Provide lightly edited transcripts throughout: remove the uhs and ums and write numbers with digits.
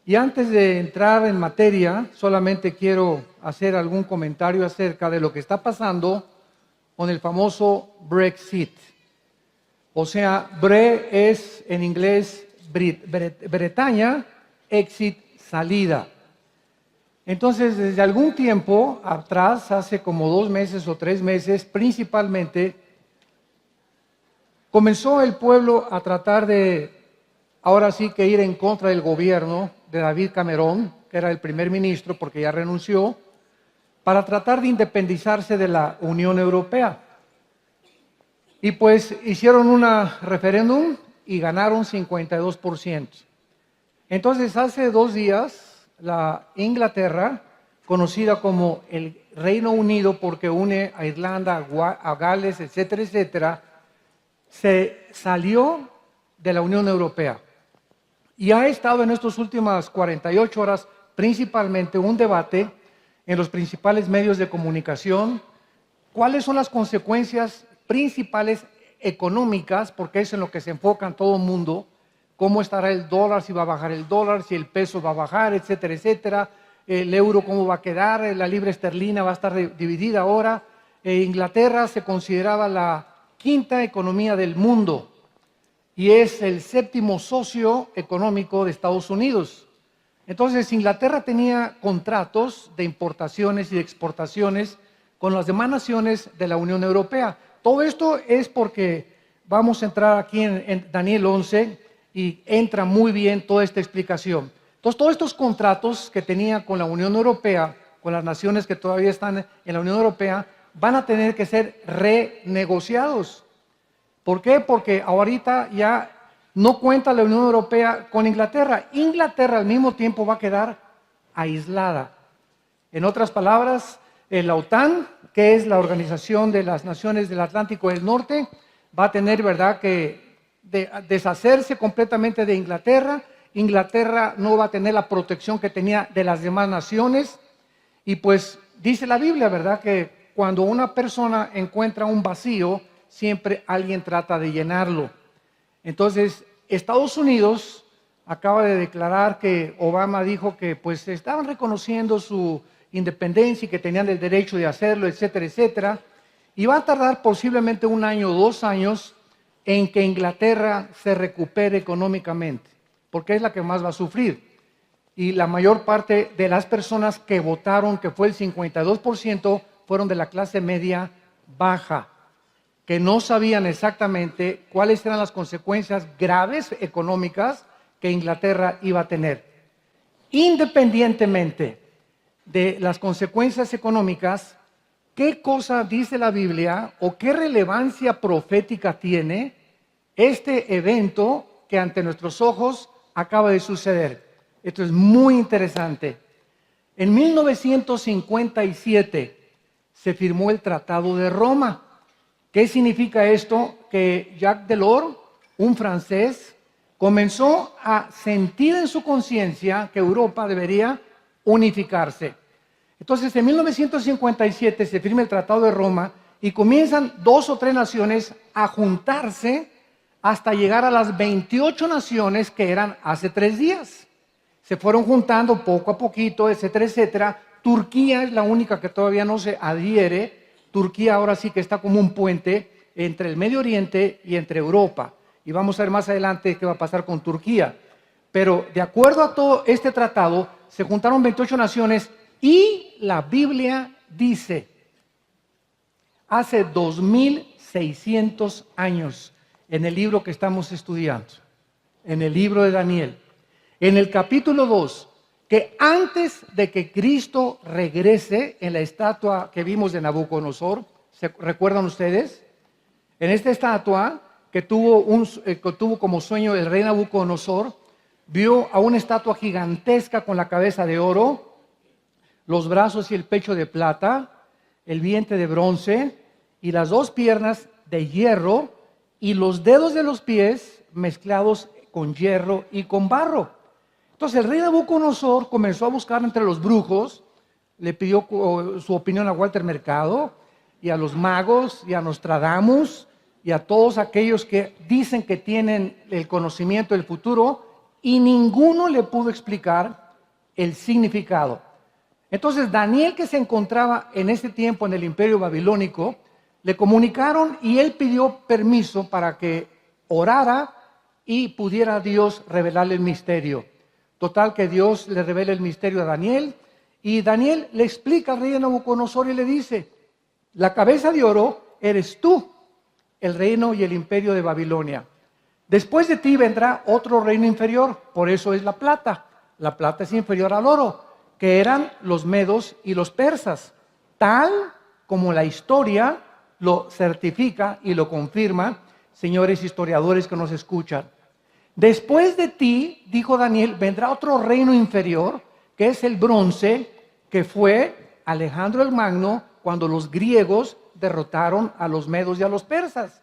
Y antes de entrar en materia, solamente quiero hacer algún comentario acerca de lo que está pasando con el famoso Brexit. O sea, Bre es en inglés Bretaña, exit, salida. Entonces, desde algún tiempo atrás, hace como 2 meses o 3 meses, principalmente, comenzó el pueblo a tratar de, ahora sí que ir en contra del gobierno de David Cameron, que era el primer ministro porque ya renunció, para tratar de independizarse de la Unión Europea. Y pues hicieron un referéndum y ganaron 52%. Entonces, hace 2 días, la Inglaterra, conocida como el Reino Unido porque une a Irlanda, a Gales, etcétera, etcétera, se salió de la Unión Europea. Y ha estado en estas últimas 48 horas principalmente un debate en los principales medios de comunicación. ¿Cuáles son las consecuencias principales económicas? Porque es en lo que se enfoca en todo el mundo. ¿Cómo estará el dólar? Si va a bajar el dólar, si el peso va a bajar, etcétera, etcétera. El euro, ¿cómo va a quedar? La libra esterlina va a estar dividida ahora. Inglaterra se consideraba la quinta economía del mundo y es el 7º socio económico de Estados Unidos. Entonces, Inglaterra tenía contratos de importaciones y de exportaciones con las demás naciones de la Unión Europea. Todo esto es porque vamos a entrar aquí en Daniel 11 y entra muy bien toda esta explicación. Entonces, todos estos contratos que tenía con la Unión Europea, con las naciones que todavía están en la Unión Europea, van a tener que ser renegociados. ¿Por qué? Porque ahorita ya no cuenta la Unión Europea con Inglaterra. Inglaterra al mismo tiempo va a quedar aislada. En otras palabras, la OTAN, que es la Organización de las Naciones del Atlántico del Norte, va a tener, ¿verdad?, que deshacerse completamente de Inglaterra. Inglaterra no va a tener la protección que tenía de las demás naciones. Y pues dice la Biblia, ¿verdad?, que cuando una persona encuentra un vacío, siempre alguien trata de llenarlo. Entonces, Estados Unidos acaba de declarar que Obama dijo que pues estaban reconociendo su independencia y que tenían el derecho de hacerlo, etcétera, etcétera. Y va a tardar posiblemente 1 año o 2 años en que Inglaterra se recupere económicamente, porque es la que más va a sufrir. Y la mayor parte de las personas que votaron, que fue el 52%, fueron de la clase media baja, que no sabían exactamente cuáles eran las consecuencias graves económicas que Inglaterra iba a tener. Independientemente de las consecuencias económicas, ¿qué cosa dice la Biblia o qué relevancia profética tiene este evento que ante nuestros ojos acaba de suceder? Esto es muy interesante. En 1957 se firmó el Tratado de Roma. ¿Qué significa esto? Que Jacques Delors, un francés, comenzó a sentir en su conciencia que Europa debería unificarse. Entonces, en 1957 se firma el Tratado de Roma y comienzan 2 o 3 naciones a juntarse hasta llegar a las 28 naciones que eran hace 3 días. Se fueron juntando poco a poquito, etcétera, etcétera. Turquía es la única que todavía no se adhiere. Turquía ahora sí que está como un puente entre el Medio Oriente y entre Europa. Y vamos a ver más adelante qué va a pasar con Turquía. Pero de acuerdo a todo este tratado, se juntaron 28 naciones y la Biblia dice, hace 2600 años, en el libro que estamos estudiando, en el libro de Daniel, en el capítulo 2, que antes de que Cristo regrese en la estatua que vimos de Nabucodonosor, ¿se recuerdan ustedes? En esta estatua que tuvo como sueño el rey Nabucodonosor, vio a una estatua gigantesca con la cabeza de oro, los brazos y el pecho de plata, el vientre de bronce y las 2 piernas de hierro y los dedos de los pies mezclados con hierro y con barro. Entonces el rey Nabucodonosor comenzó a buscar entre los brujos, le pidió su opinión a Walter Mercado y a los magos y a Nostradamus y a todos aquellos que dicen que tienen el conocimiento del futuro y ninguno le pudo explicar el significado. Entonces Daniel, que se encontraba en ese tiempo en el imperio babilónico, le comunicaron y él pidió permiso para que orara y pudiera Dios revelarle el misterio. Total que Dios le revela el misterio a Daniel y Daniel le explica al rey de Nabucodonosor y le dice: la cabeza de oro eres tú, el reino y el imperio de Babilonia. Después de ti vendrá otro reino inferior, por eso es la plata. La plata es inferior al oro, que eran los medos y los persas, tal como la historia lo certifica y lo confirma, señores historiadores que nos escuchan. Después de ti, dijo Daniel, vendrá otro reino inferior, que es el bronce, que fue Alejandro el Magno cuando los griegos derrotaron a los medos y a los persas.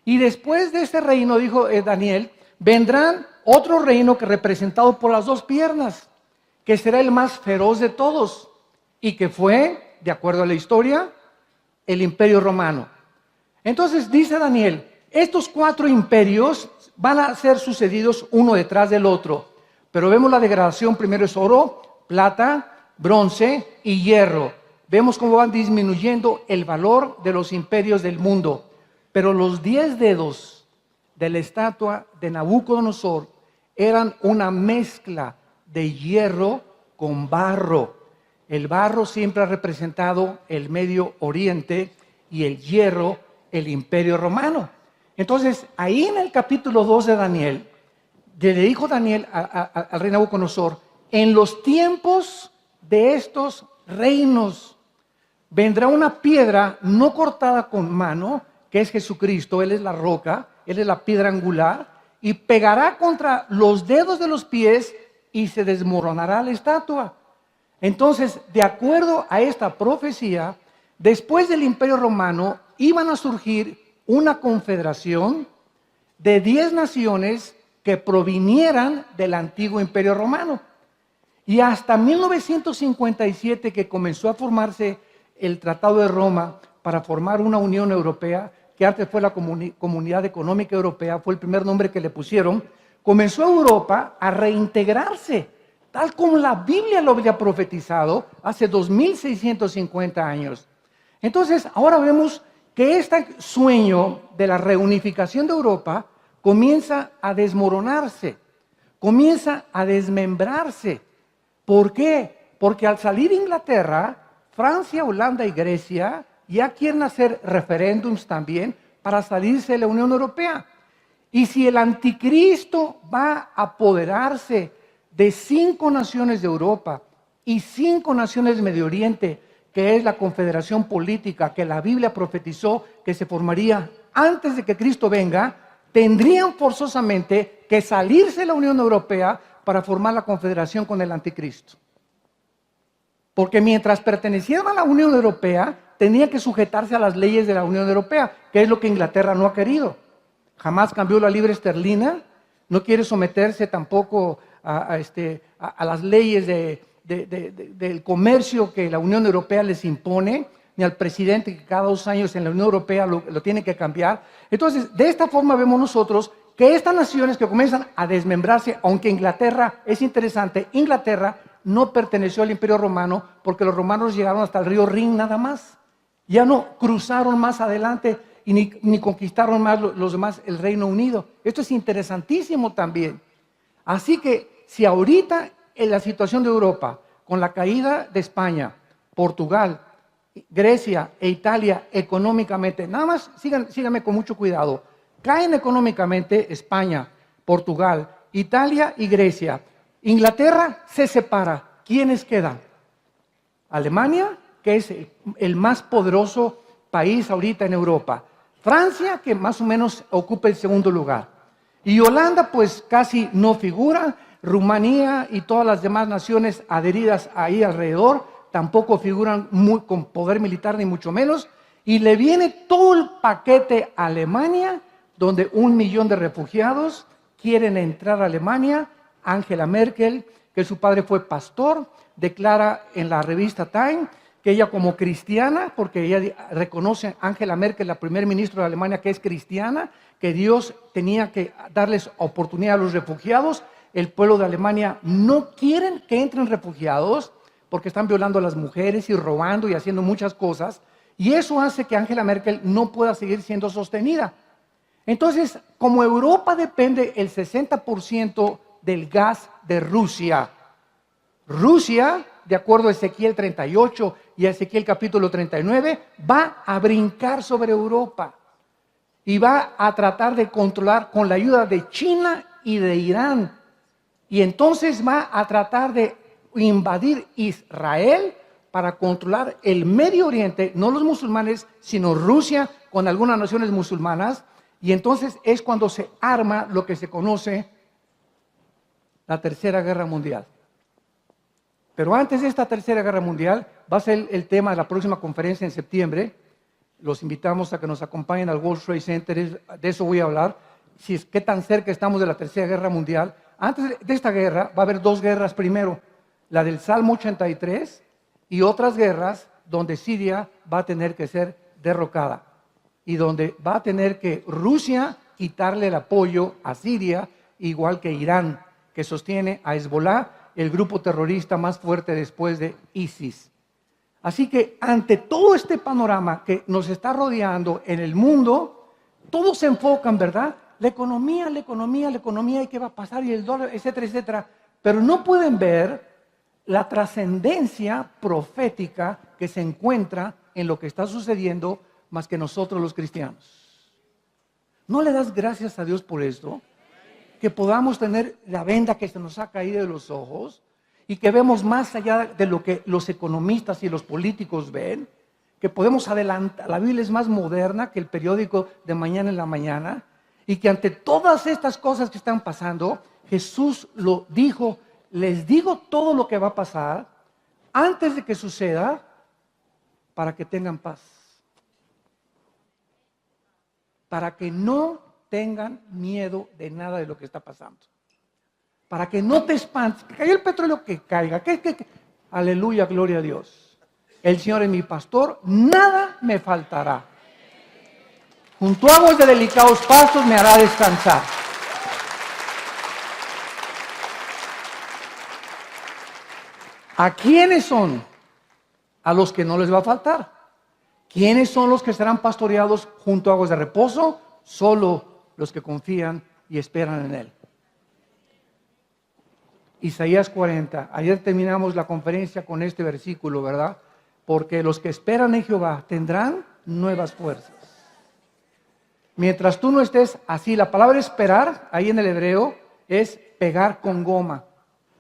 Y después de ese reino, dijo Daniel, vendrán otro reino que representado por las dos piernas, que será el más feroz de todos, y que fue, de acuerdo a la historia, el imperio romano. Entonces dice Daniel, estos 4 imperios van a ser sucedidos uno detrás del otro, pero vemos la degradación, primero es oro, plata, bronce y hierro. Vemos cómo van disminuyendo el valor de los imperios del mundo. Pero los 10 dedos de la estatua de Nabucodonosor eran una mezcla de hierro con barro. El barro siempre ha representado el Medio Oriente y el hierro, el Imperio Romano. Entonces, ahí en el capítulo 2 de Daniel, le dijo Daniel al rey Nabucodonosor, en los tiempos de estos reinos vendrá una piedra no cortada con mano, que es Jesucristo, Él es la roca, Él es la piedra angular, y pegará contra los dedos de los pies y se desmoronará la estatua. Entonces, de acuerdo a esta profecía, después del Imperio Romano iban a surgir una confederación de 10 naciones que provinieran del antiguo Imperio Romano. Y hasta 1957, que comenzó a formarse el Tratado de Roma para formar una Unión Europea, que antes fue la Comunidad Económica Europea, fue el primer nombre que le pusieron, comenzó Europa a reintegrarse, tal como la Biblia lo había profetizado hace 2650 años. Entonces, ahora vemos que este sueño de la reunificación de Europa comienza a desmoronarse, comienza a desmembrarse. ¿Por qué? Porque al salir Inglaterra, Francia, Holanda y Grecia ya quieren hacer referéndums también para salirse de la Unión Europea. Y si el anticristo va a apoderarse de 5 naciones de Europa y 5 naciones de Medio Oriente, que es la confederación política que la Biblia profetizó que se formaría antes de que Cristo venga, tendrían forzosamente que salirse de la Unión Europea para formar la confederación con el anticristo. Porque mientras pertenecieron a la Unión Europea, tenía que sujetarse a las leyes de la Unión Europea, que es lo que Inglaterra no ha querido. Jamás cambió la libra esterlina, no quiere someterse tampoco a las leyes del comercio que la Unión Europea les impone, ni al presidente que cada 2 años en la Unión Europea lo tiene que cambiar. Entonces, de esta forma vemos nosotros que estas naciones que comienzan a desmembrarse, aunque Inglaterra, es interesante, Inglaterra no perteneció al Imperio Romano porque los romanos llegaron hasta el río Rin nada más. Ya no cruzaron más adelante y ni conquistaron más los demás el Reino Unido. Esto es interesantísimo también. Así que si ahorita en la situación de Europa, con la caída de España, Portugal, Grecia e Italia económicamente, nada más síganme con mucho cuidado, caen económicamente España, Portugal, Italia y Grecia. Inglaterra se separa. ¿Quiénes quedan? Alemania, que es el más poderoso país ahorita en Europa. Francia, que más o menos ocupa el segundo lugar. Y Holanda, pues casi no figura. Rumanía y todas las demás naciones adheridas ahí alrededor tampoco figuran con poder militar ni mucho menos. Y le viene todo el paquete a Alemania, donde 1 millón de refugiados quieren entrar a Alemania. Angela Merkel, que su padre fue pastor, declara en la revista Time que ella como cristiana, porque ella reconoce a Angela Merkel, la primer ministra de Alemania, que es cristiana, que Dios tenía que darles oportunidad a los refugiados. el pueblo de Alemania no quieren que entren refugiados porque están violando a las mujeres y robando y haciendo muchas cosas. Y eso hace que Angela Merkel no pueda seguir siendo sostenida. Entonces, como Europa depende el 60% del gas de Rusia, Rusia, de acuerdo a Ezequiel 38 y a Ezequiel capítulo 39, va a brincar sobre Europa y va a tratar de controlar con la ayuda de China y de Irán. Y entonces va a tratar de invadir Israel para controlar el Medio Oriente, no los musulmanes, sino Rusia con algunas naciones musulmanas. Y entonces es cuando se arma lo que se conoce la Tercera Guerra Mundial. Pero antes de esta Tercera Guerra Mundial, va a ser el tema de la próxima conferencia en septiembre. Los invitamos a que nos acompañen al World Trade Center, de eso voy a hablar. Si es qué tan cerca estamos de la Tercera Guerra Mundial. Antes de esta guerra va a haber dos guerras primero, la del Salmo 83 y otras guerras donde Siria va a tener que ser derrocada y donde va a tener que Rusia quitarle el apoyo a Siria, igual que Irán, que sostiene a Hezbollah, el grupo terrorista más fuerte después de ISIS. Así que ante todo este panorama que nos está rodeando en el mundo, todos se enfocan, ¿verdad? La economía, y qué va a pasar, y el dólar, etcétera, etcétera. Pero no pueden ver la trascendencia profética que se encuentra en lo que está sucediendo más que nosotros los cristianos. ¿No le das gracias a Dios por esto? Que podamos tener la venda que se nos ha caído de los ojos y que vemos más allá de lo que los economistas y los políticos ven, que podemos adelantar. La Biblia es más moderna que el periódico de mañana en la mañana, y que ante todas estas cosas que están pasando, Jesús lo dijo: les digo todo lo que va a pasar antes de que suceda para que tengan paz. Para que no tengan miedo de nada de lo que está pasando. Para que no te espantes. Que caiga el petróleo, que caiga. Aleluya, gloria a Dios. El Señor es mi pastor, nada me faltará. Junto a aguas de delicados pastos me hará descansar. ¿A quiénes son? A los que no les va a faltar. ¿Quiénes son los que serán pastoreados junto a aguas de reposo? Solo los que confían y esperan en Él. Isaías 40. Ayer terminamos la conferencia con este versículo, ¿verdad? Porque los que esperan en Jehová tendrán nuevas fuerzas. Mientras tú no estés así, la palabra esperar, ahí en el hebreo, es pegar con goma.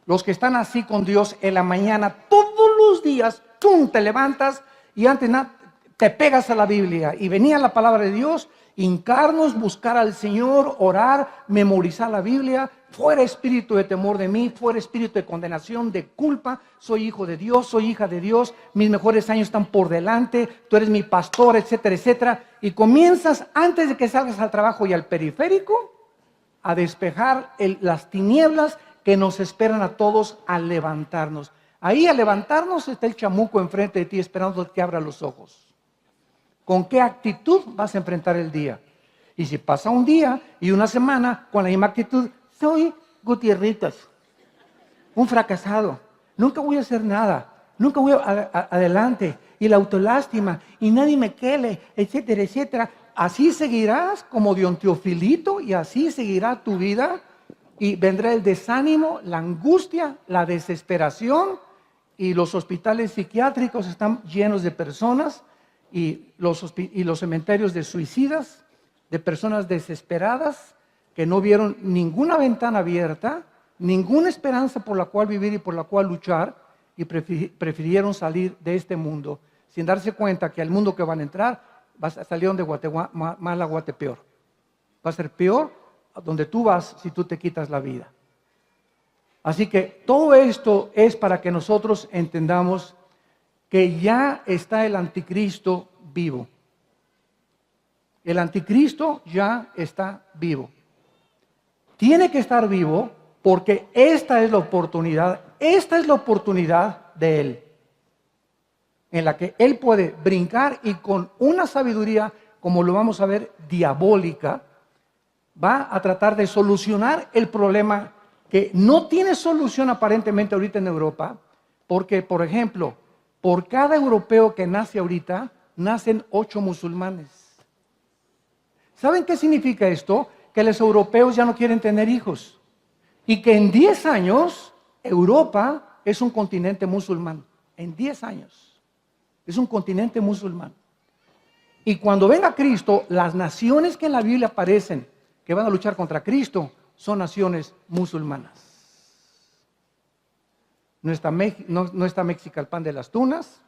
Los que están así con Dios en la mañana, todos los días, ¡tum!, te levantas y antes nada, te pegas a la Biblia. Y venía la palabra de Dios, hincarnos, buscar al Señor, orar, memorizar la Biblia. Fuera espíritu de temor de mí, fuera espíritu de condenación, de culpa. Soy hijo de Dios, soy hija de Dios, mis mejores años están por delante, tú eres mi pastor, etcétera, etcétera. Y comienzas, antes de que salgas al trabajo y al periférico, a despejar las tinieblas que nos esperan a todos al levantarnos. Ahí al levantarnos está el chamuco enfrente de ti esperando que abra los ojos. ¿Con qué actitud vas a enfrentar el día? Y si pasa un día y una semana con la misma actitud, soy Gutiérrez, un fracasado, nunca voy a hacer nada, nunca voy adelante, y la autolástima, y nadie me quiere, etcétera, etcétera. Así seguirás como Don Teofilito, y así seguirá tu vida, y vendrá el desánimo, la angustia, la desesperación, y los hospitales psiquiátricos están llenos de personas, y los cementerios de suicidas, de personas desesperadas, que no vieron ninguna ventana abierta, ninguna esperanza por la cual vivir y por la cual luchar, y prefirieron salir de este mundo, sin darse cuenta que al mundo que van a entrar, salieron de mal a Guate peor. Va a ser peor a donde tú vas si tú te quitas la vida. Así que todo esto es para que nosotros entendamos que ya está el anticristo vivo. El anticristo ya está vivo. Tiene que estar vivo porque esta es la oportunidad de él, en la que él puede brincar y con una sabiduría, como lo vamos a ver, diabólica, va a tratar de solucionar el problema que no tiene solución aparentemente ahorita en Europa, porque, por ejemplo, por cada europeo que nace ahorita, nacen 8 musulmanes. ¿Saben qué significa esto? Que los europeos ya no quieren tener hijos y que en 10 años Europa es un continente musulmán. En 10 años es un continente musulmán. Y cuando venga Cristo, las naciones que en la Biblia aparecen que van a luchar contra Cristo son naciones musulmanas. No está Mexicalpan de las Tunas,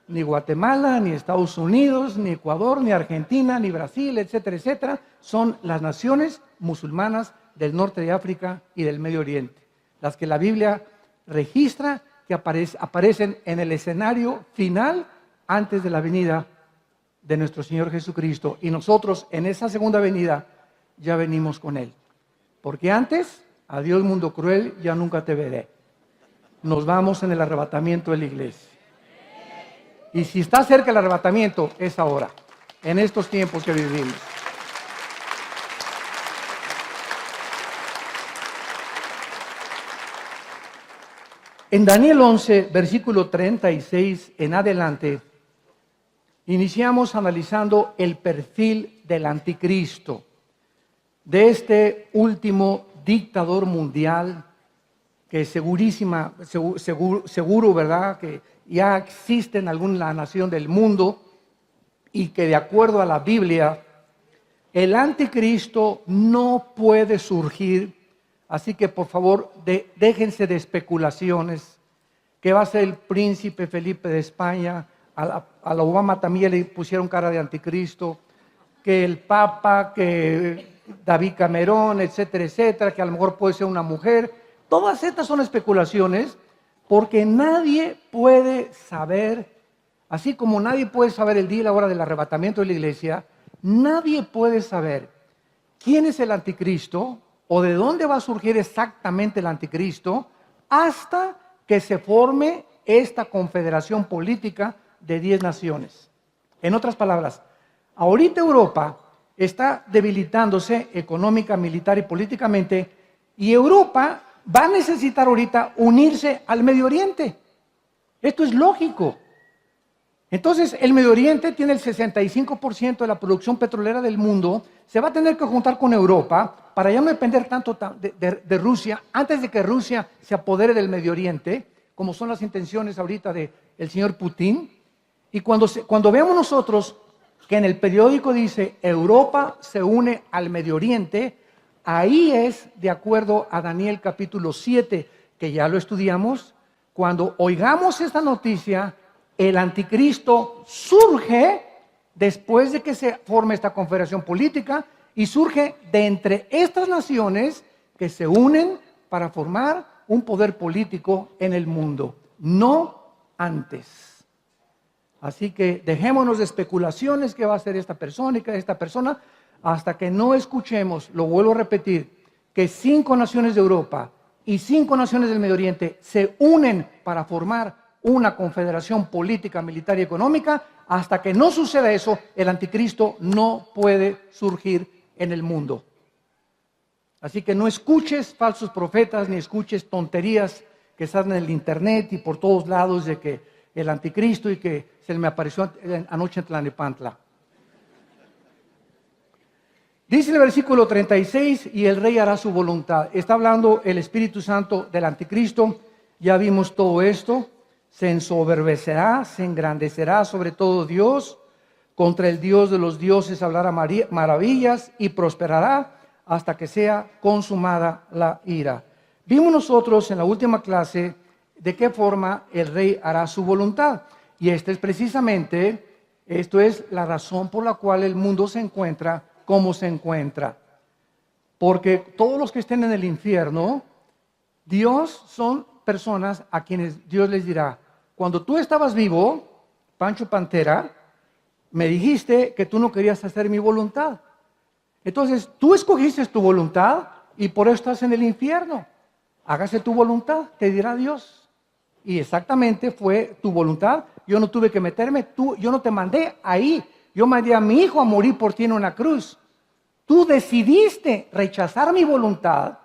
ni Guatemala, ni Estados Unidos, ni Ecuador, ni Argentina, ni Brasil, etcétera, etcétera. Son las naciones musulmanas del norte de África y del Medio Oriente, las que la Biblia registra que aparecen en el escenario final antes de la venida de nuestro Señor Jesucristo. Y nosotros en esa segunda venida ya venimos con Él. Porque antes, adiós mundo cruel, ya nunca te veré. Nos vamos en el arrebatamiento de la iglesia. Y si está cerca el arrebatamiento, es ahora, en estos tiempos que vivimos. En Daniel 11, versículo 36 en adelante, iniciamos analizando el perfil del anticristo, de este último dictador mundial que seguro, ¿verdad?, que ya existe en alguna nación del mundo y que de acuerdo a la Biblia, el anticristo no puede surgir. Así que por favor, déjense de especulaciones, que va a ser el príncipe Felipe de España, a la Obama también le pusieron cara de anticristo, que el Papa, que David Cameron, etcétera, etcétera, que a lo mejor puede ser una mujer. Todas estas son especulaciones porque nadie puede saber, así como nadie puede saber el día y la hora del arrebatamiento de la iglesia, nadie puede saber quién es el anticristo o de dónde va a surgir exactamente el anticristo hasta que se forme esta confederación política de 10 naciones. En otras palabras, ahorita Europa está debilitándose económica, militar y políticamente, y Europa va a necesitar ahorita unirse al Medio Oriente. Esto es lógico. Entonces, el Medio Oriente tiene el 65% de la producción petrolera del mundo, se va a tener que juntar con Europa para ya no depender tanto de Rusia, antes de que Rusia se apodere del Medio Oriente, como son las intenciones ahorita del señor Putin. Y cuando veamos nosotros que en el periódico dice Europa se une al Medio Oriente, ahí es de acuerdo a Daniel capítulo 7, que ya lo estudiamos. Cuando oigamos esta noticia, el anticristo surge después de que se forme esta confederación política y surge de entre estas naciones que se unen para formar un poder político en el mundo, no antes. Así que dejémonos de especulaciones que va a ser esta persona y que esta persona, hasta que no escuchemos, lo vuelvo a repetir, que 5 naciones de Europa y 5 naciones del Medio Oriente se unen para formar una confederación política, militar y económica. Hasta que no suceda eso, el anticristo no puede surgir en el mundo. Así que no escuches falsos profetas, ni escuches tonterías que están en el internet y por todos lados de que el anticristo y que se me apareció anoche en Tlalnepantla. Dice el versículo 36, y el rey hará su voluntad. Está hablando el Espíritu Santo del anticristo. Ya vimos todo esto. Se ensoberbecerá, se engrandecerá sobre todo Dios. Contra el Dios de los dioses hablará maravillas y prosperará hasta que sea consumada la ira. Vimos nosotros en la última clase de qué forma el rey hará su voluntad. Y esto es la razón por la cual el mundo se encuentra como se encuentra. Porque todos los que estén en el infierno, Dios son personas a quienes Dios les dirá: cuando tú estabas vivo, Pancho Pantera, me dijiste que tú no querías hacer mi voluntad. Entonces, tú escogiste tu voluntad y por eso estás en el infierno. Hágase tu voluntad, te dirá Dios. Y exactamente fue tu voluntad. Yo no tuve que meterme, yo no te mandé ahí. Yo mandé a mi hijo a morir por ti en una cruz. Tú decidiste rechazar mi voluntad,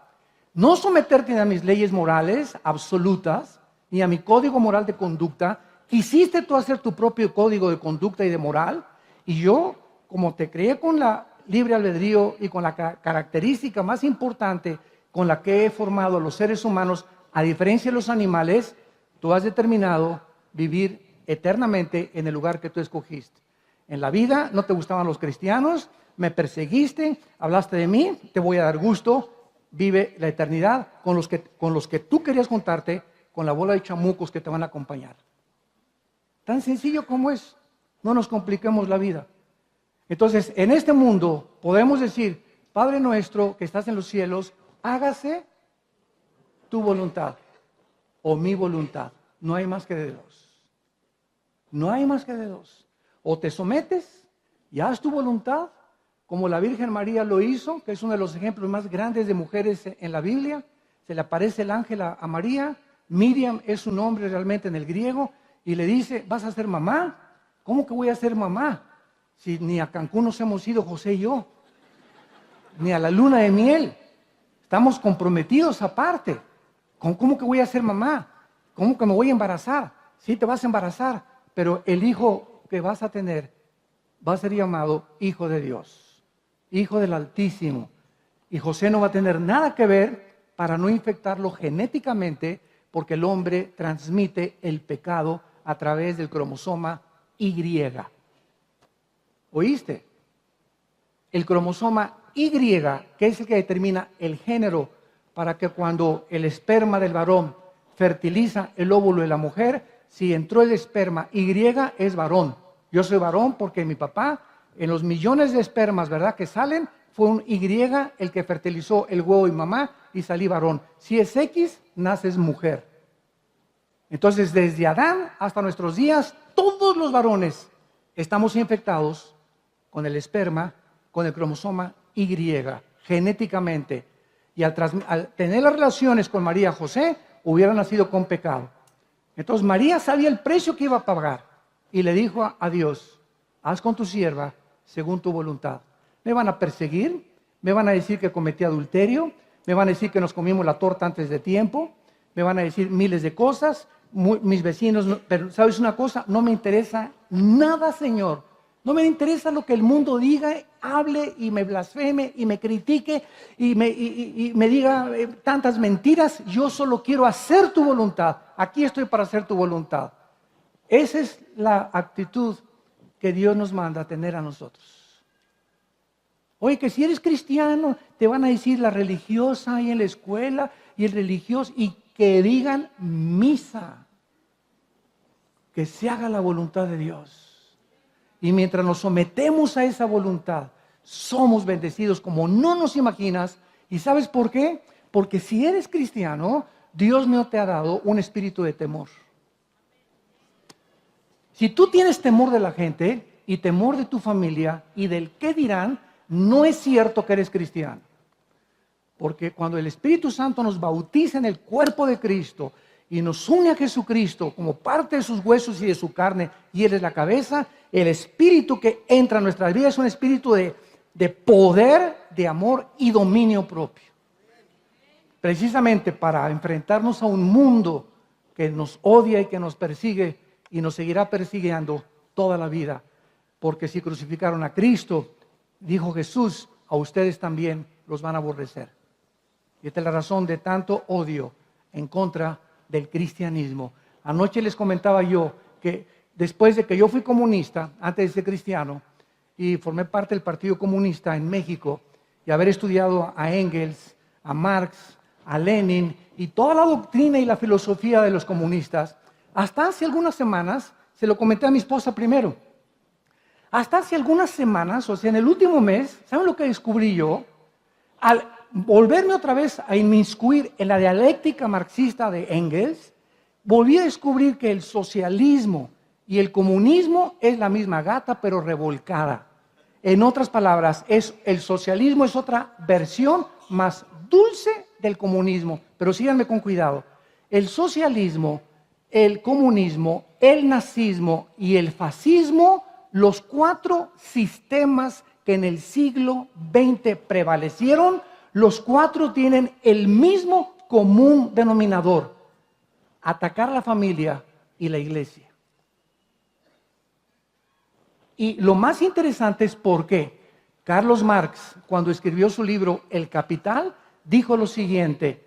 no someterte ni a mis leyes morales absolutas, ni a mi código moral de conducta. Quisiste tú hacer tu propio código de conducta y de moral, y yo, como te creé con la libre albedrío y con la característica más importante con la que he formado a los seres humanos, a diferencia de los animales, tú has determinado vivir eternamente en el lugar que tú escogiste. En la vida no te gustaban los cristianos, me perseguiste, hablaste de mí, te voy a dar gusto, vive la eternidad con los que tú querías juntarte, con la bola de chamucos que te van a acompañar. Tan sencillo como es, no nos compliquemos la vida. Entonces, en este mundo podemos decir, Padre nuestro que estás en los cielos, hágase tu voluntad o mi voluntad. No hay más que de dos. No hay más que de dos. O te sometes y haz tu voluntad, como la Virgen María lo hizo, que es uno de los ejemplos más grandes de mujeres en la Biblia. Se le aparece el ángel a María. Miriam es su nombre realmente en el griego. Y le dice, ¿vas a ser mamá? ¿Cómo que voy a ser mamá? Si ni a Cancún nos hemos ido José y yo, ni a la luna de miel. Estamos comprometidos aparte. ¿Cómo que voy a ser mamá? ¿Cómo que me voy a embarazar? Sí, te vas a embarazar, pero el hijo que vas a tener va a ser llamado Hijo de Dios, Hijo del Altísimo. Y José no va a tener nada que ver para no infectarlo genéticamente, porque el hombre transmite el pecado a través del cromosoma Y. ¿Oíste? El cromosoma Y, que es el que determina el género, para que cuando el esperma del varón fertiliza el óvulo de la mujer, si entró el esperma Y es varón. Yo soy varón porque mi papá, en los millones de espermas, ¿verdad?, que salen, fue un Y el que fertilizó el huevo de mi mamá y salí varón. Si es X, naces mujer. Entonces, desde Adán hasta nuestros días, todos los varones estamos infectados con el esperma, con el cromosoma Y, genéticamente. Y al tener las relaciones con María José, hubieran nacido con pecado. Entonces María sabía el precio que iba a pagar y le dijo a Dios, haz con tu sierva según tu voluntad. Me van a perseguir, me van a decir que cometí adulterio, me van a decir que nos comimos la torta antes de tiempo, me van a decir miles de cosas, mis vecinos, pero ¿sabes una cosa? No me interesa nada, Señor. No me interesa lo que el mundo diga, hable y me blasfeme y me critique y me diga tantas mentiras. Yo solo quiero hacer tu voluntad. Aquí estoy para hacer tu voluntad. Esa es la actitud que Dios nos manda a tener a nosotros. Oye, que si eres cristiano, te van a decir la religiosa ahí en la escuela y el religioso, y que digan misa. Que se haga la voluntad de Dios. Y mientras nos sometemos a esa voluntad, somos bendecidos como no nos imaginas. ¿Y sabes por qué? Porque si eres cristiano, Dios no te ha dado un espíritu de temor. Si tú tienes temor de la gente y temor de tu familia y del qué dirán, no es cierto que eres cristiano. Porque cuando el Espíritu Santo nos bautiza en el cuerpo de Cristo y nos une a Jesucristo como parte de sus huesos y de su carne, y Él es la cabeza, el espíritu que entra en nuestras vidas es un espíritu de poder, de amor y dominio propio. Precisamente para enfrentarnos a un mundo que nos odia y que nos persigue y nos seguirá persiguiendo toda la vida. Porque si crucificaron a Cristo, dijo Jesús, a ustedes también los van a aborrecer. Y esta es la razón de tanto odio en contra del cristianismo. Anoche les comentaba yo que después de que yo fui comunista, antes de ser cristiano, y formé parte del Partido Comunista en México, y haber estudiado a Engels, a Marx, a Lenin, y toda la doctrina y la filosofía de los comunistas, hasta hace algunas semanas, se lo comenté a mi esposa primero, hasta hace algunas semanas, o sea, en el último mes, ¿saben lo que descubrí yo? Al volverme otra vez a inmiscuir en la dialéctica marxista de Engels, volví a descubrir que el socialismo y el comunismo es la misma gata, pero revolcada. En otras palabras, el socialismo es otra versión más dulce del comunismo. Pero síganme con cuidado. El socialismo, el comunismo, el nazismo y el fascismo, los 4 sistemas que en el siglo XX prevalecieron, Los cuatro tienen el mismo común denominador: atacar a la familia y la iglesia. Y lo más interesante es por qué. Carlos Marx, cuando escribió su libro El Capital, dijo lo siguiente,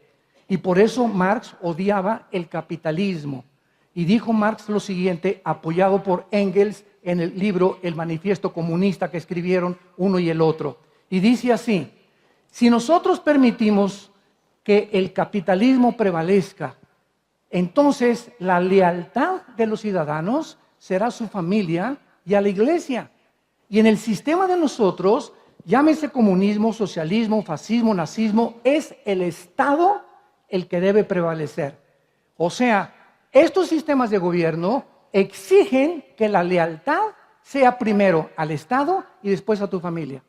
y por eso Marx odiaba el capitalismo. Y dijo Marx lo siguiente, apoyado por Engels en el libro El Manifiesto Comunista que escribieron uno y el otro. Y dice así: si nosotros permitimos que el capitalismo prevalezca, entonces la lealtad de los ciudadanos será a su familia y a la iglesia. Y en el sistema de nosotros, llámese comunismo, socialismo, fascismo, nazismo, es el Estado el que debe prevalecer. O sea, estos sistemas de gobierno exigen que la lealtad sea primero al Estado y después a tu familia.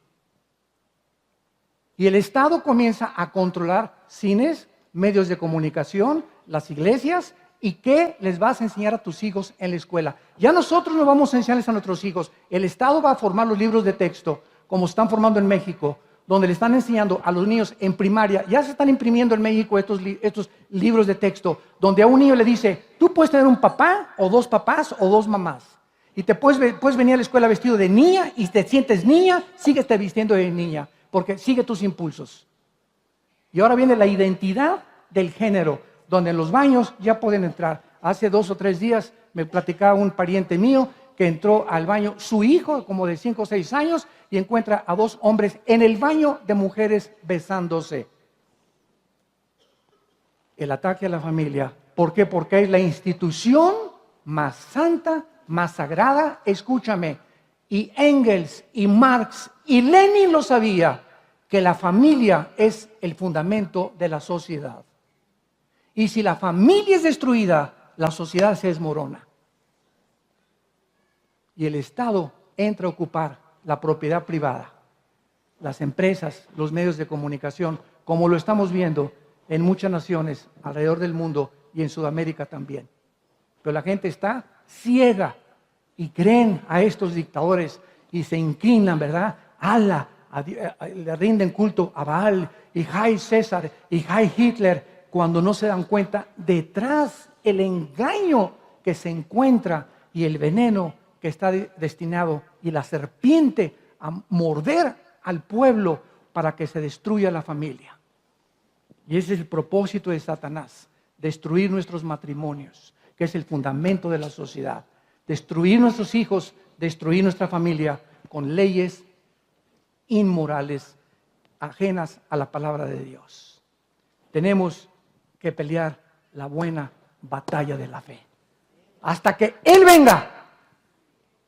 Y el Estado comienza a controlar cines, medios de comunicación, las iglesias, y qué les vas a enseñar a tus hijos en la escuela. Ya nosotros no vamos a enseñarles a nuestros hijos. El Estado va a formar los libros de texto, como están formando en México, donde le están enseñando a los niños en primaria. Ya se están imprimiendo en México estos libros de texto, donde a un niño le dice, tú puedes tener un papá, o dos papás, o dos mamás. Y te puedes venir a la escuela vestido de niña, y te sientes niña, síguete vistiendo de niña, porque sigue tus impulsos. Y ahora viene la identidad del género, donde en los baños ya pueden entrar. Hace 2 o 3 días me platicaba un pariente mío que entró al baño, su hijo como de 5 o 6 años, y encuentra a 2 hombres en el baño de mujeres besándose. El ataque a la familia. ¿Por qué? Porque es la institución más santa, más sagrada. Escúchame, y Engels y Marx y Lenin lo sabía, que la familia es el fundamento de la sociedad. Y si la familia es destruida, la sociedad se desmorona. Y el Estado entra a ocupar la propiedad privada, las empresas, los medios de comunicación, como lo estamos viendo en muchas naciones alrededor del mundo y en Sudamérica también. Pero la gente está ciega y creen a estos dictadores y se inclinan, ¿verdad? Le rinden culto a Baal y Heil César y Heil Hitler, cuando no se dan cuenta detrás el engaño que se encuentra y el veneno que está destinado y la serpiente a morder al pueblo para que se destruya la familia. Y ese es el propósito de Satanás, destruir nuestros matrimonios, que es el fundamento de la sociedad, destruir nuestros hijos, destruir nuestra familia con leyes inmorales, ajenas a la palabra de Dios. Tenemos que pelear la buena batalla de la fe hasta que Él venga.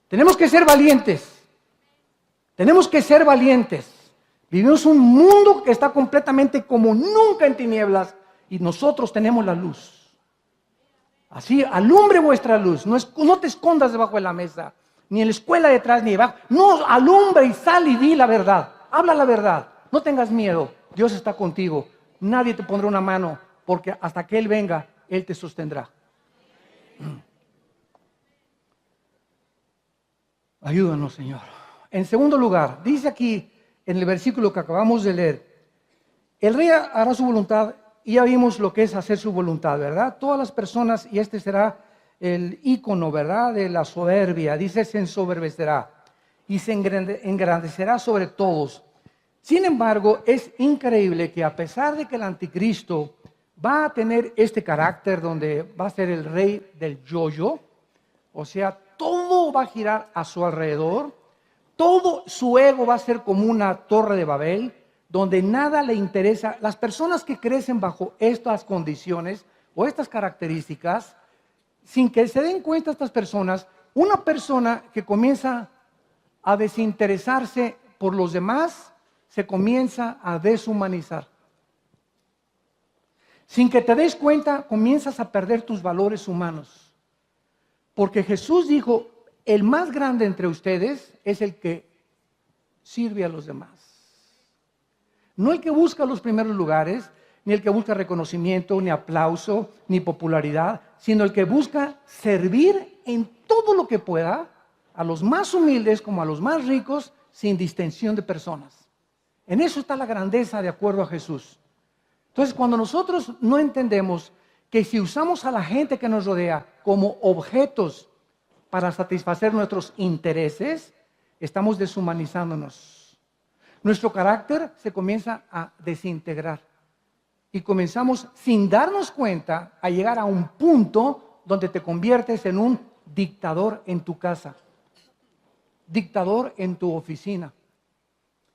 Tenemos que ser valientes. Tenemos que ser valientes. Vivimos un mundo que está completamente como nunca en tinieblas y nosotros tenemos la luz. Así, alumbre vuestra luz. No te escondas debajo de la mesa, ni en la escuela detrás, ni debajo. No, alumbre y sal y di la verdad. Habla la verdad. No tengas miedo. Dios está contigo. Nadie te pondrá una mano, porque hasta que Él venga, Él te sostendrá. Ayúdanos, Señor. En segundo lugar, dice aquí en el versículo que acabamos de leer, el rey hará su voluntad, y ya vimos lo que es hacer su voluntad, ¿verdad? Todas las personas, y este será el ícono, ¿verdad?, de la soberbia. Dice, se ensoberbecerá y se engrandecerá sobre todos. Sin embargo, es increíble que a pesar de que el anticristo va a tener este carácter donde va a ser el rey del yo-yo, o sea, todo va a girar a su alrededor, todo su ego va a ser como una torre de Babel, donde nada le interesa. Las personas que crecen bajo estas condiciones o estas características, sin que se den cuenta estas personas, una persona que comienza a desinteresarse por los demás, se comienza a deshumanizar. Sin que te des cuenta, comienzas a perder tus valores humanos. Porque Jesús dijo, el más grande entre ustedes es el que sirve a los demás. No el que busca los primeros lugares, ni el que busca reconocimiento, ni aplauso, ni popularidad, sino el que busca servir en todo lo que pueda, a los más humildes como a los más ricos, sin distinción de personas. En eso está la grandeza de acuerdo a Jesús. Entonces, cuando nosotros no entendemos que si usamos a la gente que nos rodea como objetos para satisfacer nuestros intereses, estamos deshumanizándonos. Nuestro carácter se comienza a desintegrar y comenzamos, sin darnos cuenta, a llegar a un punto donde te conviertes en un dictador en tu casa, dictador en tu oficina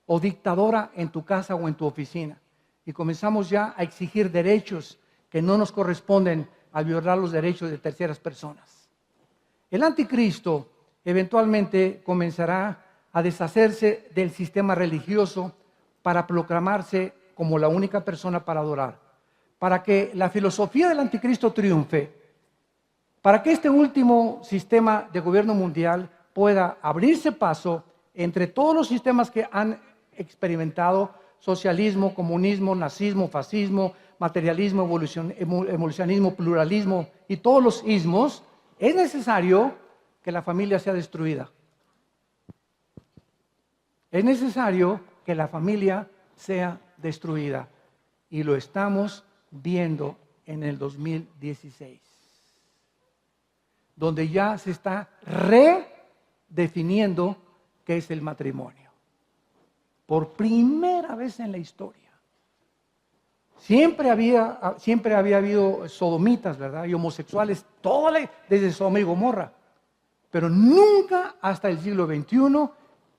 o dictadora en tu casa o en tu oficina. Y comenzamos ya a exigir derechos que no nos corresponden al violar los derechos de terceras personas. El anticristo eventualmente comenzará a deshacerse del sistema religioso para proclamarse como la única persona para adorar. Para que la filosofía del anticristo triunfe, para que este último sistema de gobierno mundial pueda abrirse paso entre todos los sistemas que han experimentado: socialismo, comunismo, nazismo, fascismo, materialismo, evolucionismo, pluralismo y todos los ismos, es necesario que la familia sea destruida. Es necesario que la familia sea destruida. Y lo estamos viendo en el 2016. Donde ya se está redefiniendo qué es el matrimonio. Por primera vez en la historia. Siempre había habido sodomitas, ¿verdad? Y homosexuales, desde Sodoma y Gomorra. Pero nunca hasta el siglo XXI,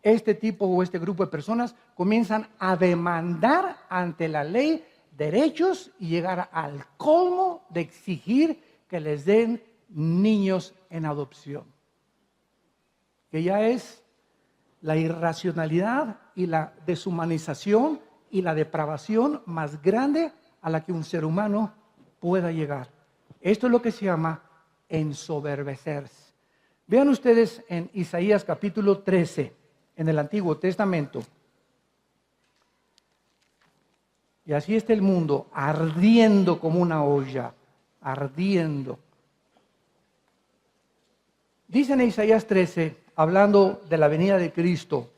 este tipo o este grupo de personas comienzan a demandar ante la ley derechos y llegar al colmo de exigir que les den niños en adopción. Que ya es la irracionalidad y la deshumanización y la depravación más grande a la que un ser humano pueda llegar. Esto es lo que se llama ensoberbecerse. Vean ustedes en Isaías capítulo 13, en el Antiguo Testamento. Y así está el mundo, ardiendo como una olla, ardiendo. Dice en Isaías 13, hablando de la venida de Cristo,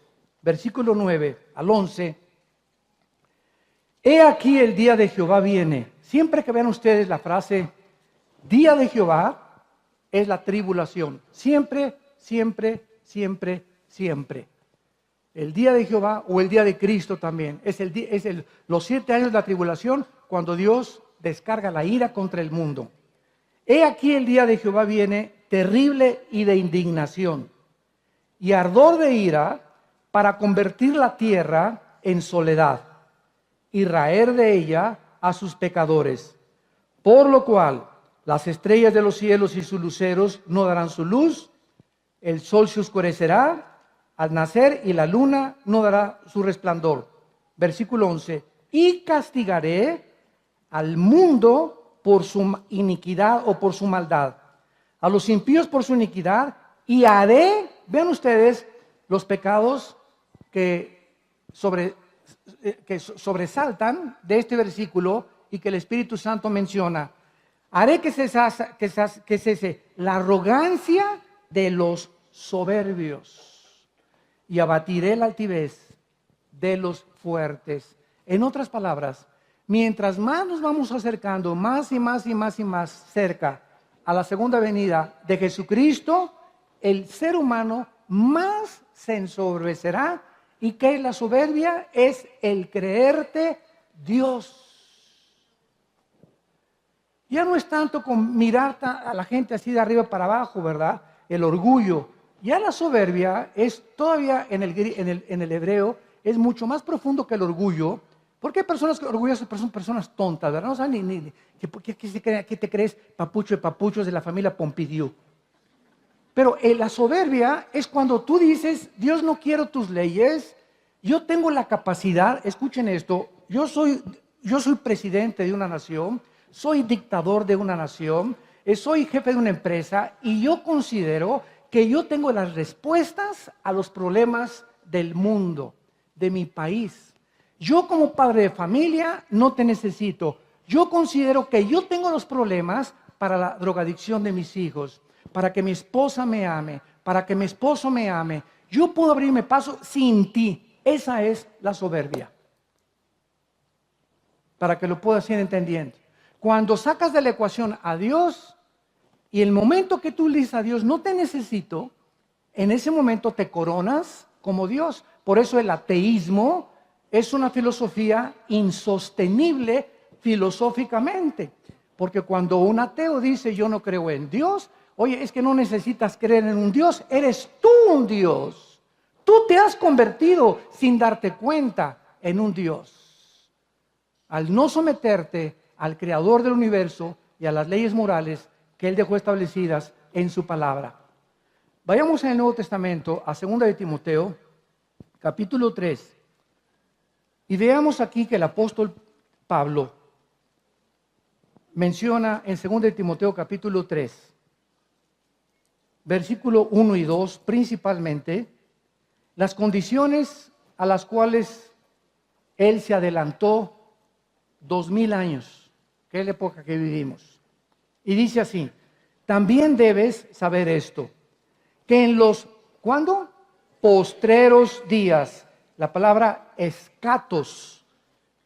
versículo 9 al 11, he aquí el día de Jehová viene. Siempre que vean ustedes la frase día de Jehová, es la tribulación. Siempre, siempre, siempre, siempre. El día de Jehová o el día de Cristo también. Los 7 años de la tribulación, cuando Dios descarga la ira contra el mundo. He aquí el día de Jehová viene, terrible y de indignación, y ardor de ira, para convertir la tierra en soledad, y raer de ella a sus pecadores. Por lo cual, las estrellas de los cielos y sus luceros no darán su luz, el sol se oscurecerá al nacer y la luna no dará su resplandor. Versículo 11, y castigaré al mundo por su iniquidad o por su maldad, a los impíos por su iniquidad, y haré, vean ustedes, los pecados que sobresaltan de este versículo y que el Espíritu Santo menciona. Haré que cese la arrogancia de los soberbios y abatiré la altivez de los fuertes. En otras palabras, mientras más nos vamos acercando, más y más y más y más cerca a la segunda venida de Jesucristo, el ser humano más se ensoberbecerá. ¿Y qué es la soberbia? Es el creerte Dios. Ya no es tanto con mirar a la gente así de arriba para abajo, ¿verdad? El orgullo. Ya la soberbia es todavía en el hebreo, es mucho más profundo que el orgullo. Porque hay personas que orgullosas son personas tontas, ¿verdad? No saben ni ¿qué te crees? Papucho de papuchos de la familia Pompidou. Pero la soberbia es cuando tú dices, Dios, no quiero tus leyes, yo tengo la capacidad, escuchen esto, yo soy presidente de una nación, soy dictador de una nación, soy jefe de una empresa y yo considero que yo tengo las respuestas a los problemas del mundo, de mi país. Yo como padre de familia no te necesito. Yo considero que yo tengo los problemas para la drogadicción de mis hijos, para que mi esposa me ame, para que mi esposo me ame. Yo puedo abrirme paso sin ti. Esa es la soberbia. para que lo puedas ir entendiendo. Cuando sacas de la ecuación a Dios y el momento que tú le dices a Dios, no te necesito, en ese momento te coronas como Dios. Por eso el ateísmo es una filosofía insostenible filosóficamente. Porque cuando un ateo dice yo no creo en Dios, oye, es que no necesitas creer en un Dios, eres tú un Dios. Tú te has convertido sin darte cuenta en un Dios. Al no someterte al Creador del universo y a las leyes morales que Él dejó establecidas en su palabra. Vayamos en el Nuevo Testamento a 2 de Timoteo, capítulo 3. Y veamos aquí que el apóstol Pablo menciona en 2 de Timoteo capítulo 3, versículo 1 y 2, principalmente, las condiciones a las cuales él se adelantó 2000 años, que es la época que vivimos. Y dice así, también debes saber esto, que en los, ¿cuándo? Postreros días, la palabra escatos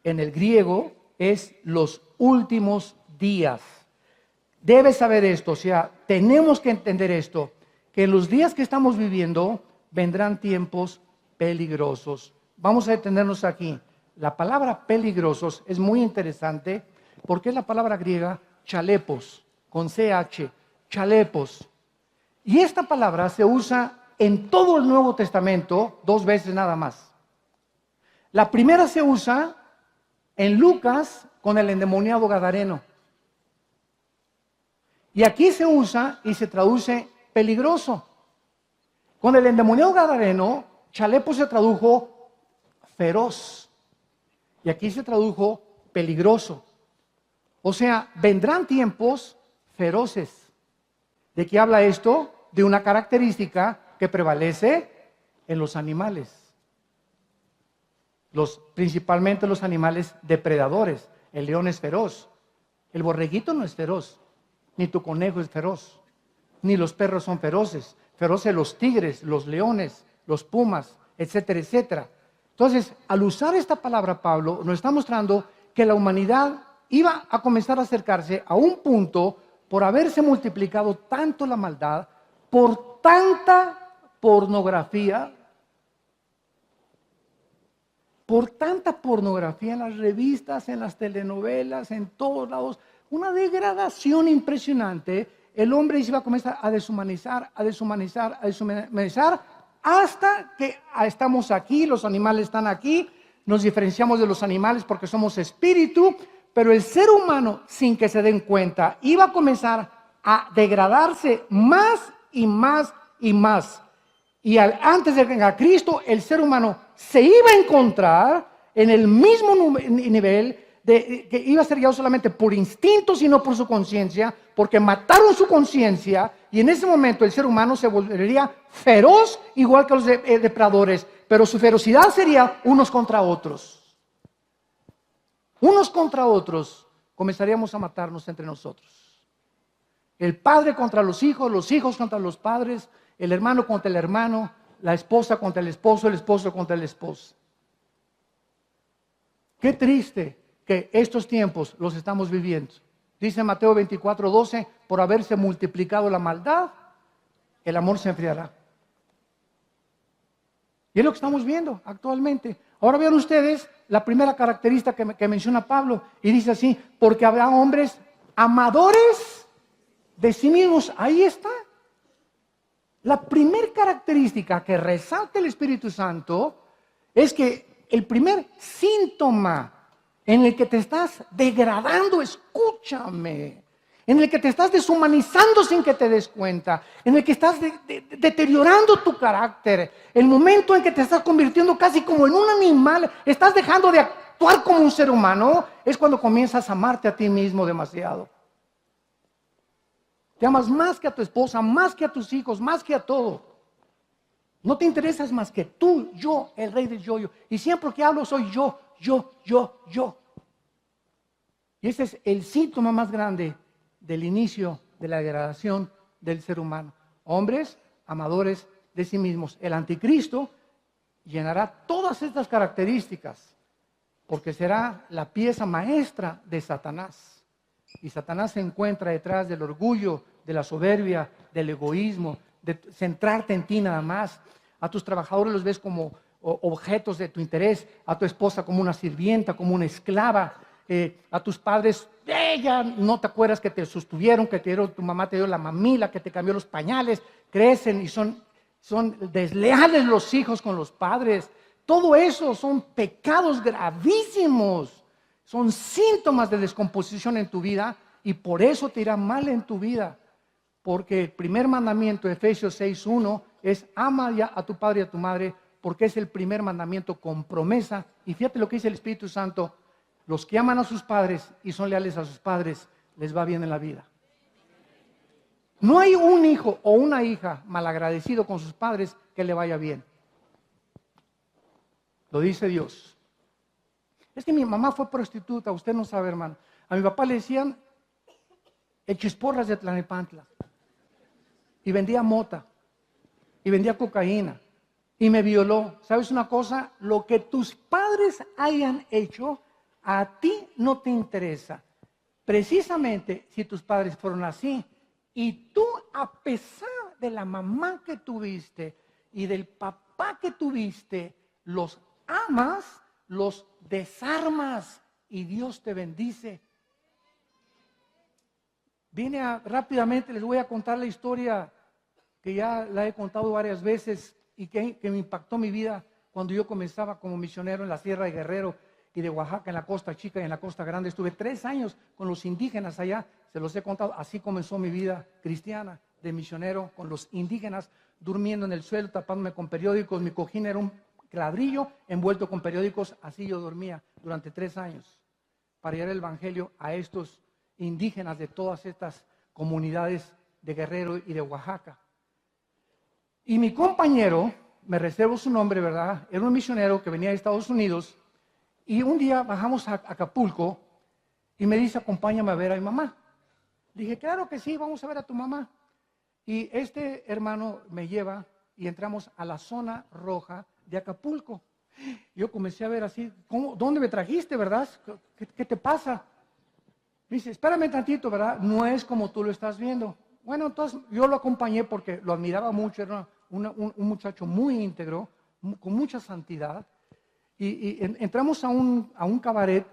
en el griego es los últimos días. Debes saber esto, o sea, tenemos que entender esto, que en los días que estamos viviendo vendrán tiempos peligrosos. Vamos a detenernos aquí. La palabra peligrosos es muy interesante porque es la palabra griega chalepos, con CH, chalepos. Y esta palabra se usa en todo el Nuevo Testamento 2 veces nada más. La primera se usa en Lucas con el endemoniado gadareno. Y aquí se usa y se traduce peligroso. Con el endemoniado gadareno, chalepo se tradujo feroz. Y aquí se tradujo peligroso. O sea, vendrán tiempos feroces. ¿De qué habla esto? De una característica que prevalece en los animales. Principalmente los animales depredadores. El león es feroz. El borreguito no es feroz. Ni tu conejo es feroz. Ni los perros son feroces. Feroces los tigres, los leones, los pumas, etcétera, etcétera. Entonces, al usar esta palabra, Pablo nos está mostrando que la humanidad iba a comenzar a acercarse a un punto por haberse multiplicado tanto la maldad, por tanta pornografía, en las revistas, en las telenovelas, en todos lados, una degradación impresionante. El hombre se iba a comenzar a deshumanizar, hasta que estamos aquí, los animales están aquí, nos diferenciamos de los animales porque somos espíritu, pero el ser humano, sin que se den cuenta, iba a comenzar a degradarse más y más y más. Y antes de que venga Cristo, el ser humano se iba a encontrar en el mismo nivel que iba a ser guiado solamente por instinto, sino por su conciencia, porque mataron su conciencia, y en ese momento el ser humano se volvería feroz, igual que los depredadores, pero su ferocidad sería unos contra otros. Unos contra otros comenzaríamos a matarnos entre nosotros. El padre contra los hijos contra los padres, el hermano contra el hermano, la esposa contra el esposo contra la esposa. Qué triste que estos tiempos los estamos viviendo. Dice Mateo 24:12, por haberse multiplicado la maldad, el amor se enfriará. Y es lo que estamos viendo actualmente. Ahora vean ustedes la primera característica que menciona Pablo, y dice así, porque habrá hombres amadores de sí mismos. Ahí está. La primera característica que resalta el Espíritu Santo es que el primer síntoma en el que te estás degradando, escúchame, en el que te estás deshumanizando sin que te des cuenta, en el que estás deteriorando tu carácter, el momento en que te estás convirtiendo casi como en un animal, estás dejando de actuar como un ser humano, es cuando comienzas a amarte a ti mismo demasiado. Te amas más que a tu esposa, más que a tus hijos, más que a todo. No te interesas más que tú, yo, el rey del yo-yo. Y siempre que hablo soy yo. Y ese es el síntoma más grande del inicio de la degradación del ser humano. Hombres amadores de sí mismos. El anticristo llenará todas estas características. porque será la pieza maestra de Satanás. Y Satanás se encuentra detrás del orgullo, de la soberbia, del egoísmo, de centrarte en ti nada más. A tus trabajadores los ves como objetos de tu interés, a tu esposa como una sirvienta, como una esclava, a tus padres, ella no te acuerdas que te sostuvieron, que te dieron, tu mamá te dio la mamila, que te cambió los pañales, crecen y son desleales los hijos con los padres. Todo eso son pecados gravísimos, son síntomas de descomposición en tu vida y por eso te irá mal en tu vida. Porque el primer mandamiento de Efesios 6:1 es ama ya a tu padre y a tu madre, porque es el primer mandamiento con promesa. Y fíjate lo que dice el Espíritu Santo: los que aman a sus padres y son leales a sus padres, les va bien en la vida. No hay un hijo o una hija malagradecido con sus padres que le vaya bien. Lo dice Dios. Es que mi mamá fue prostituta, usted no sabe, hermano. A mi papá le decían echisporras de Tlalnepantla. Y vendía mota. Y vendía cocaína. Y me violó. ¿Sabes una cosa? Lo que tus padres hayan hecho, a ti no te interesa. Precisamente si tus padres fueron así, y tú, a pesar de la mamá que tuviste y del papá que tuviste, los amas, los desarmas y Dios te bendice. Rápidamente les voy a contar la historia que ya la he contado varias veces y que me impactó mi vida cuando yo comenzaba como misionero en la Sierra de Guerrero y de Oaxaca, en la Costa Chica y en la Costa Grande. Estuve 3 años con los indígenas allá, se los he contado. Así comenzó mi vida cristiana de misionero, con los indígenas, durmiendo en el suelo, tapándome con periódicos. Mi cojín era un ladrillo envuelto con periódicos, así yo dormía durante 3 años para llevar el evangelio a estos indígenas de todas estas comunidades de Guerrero y de Oaxaca. Y mi compañero, me reservo su nombre, ¿verdad? Era un misionero que venía de Estados Unidos. Y un día bajamos a Acapulco y me dice: acompáñame a ver a mi mamá. Dije: claro que sí, vamos a ver a tu mamá. Y este hermano me lleva y entramos a la zona roja de Acapulco. Yo comencé a ver así: ¿dónde me trajiste, verdad? ¿Qué te pasa? Me dice: espérame tantito, ¿verdad? No es como tú lo estás viendo. Bueno, entonces yo lo acompañé porque lo admiraba mucho. Era un muchacho muy íntegro, con mucha santidad. Y entramos a un cabaret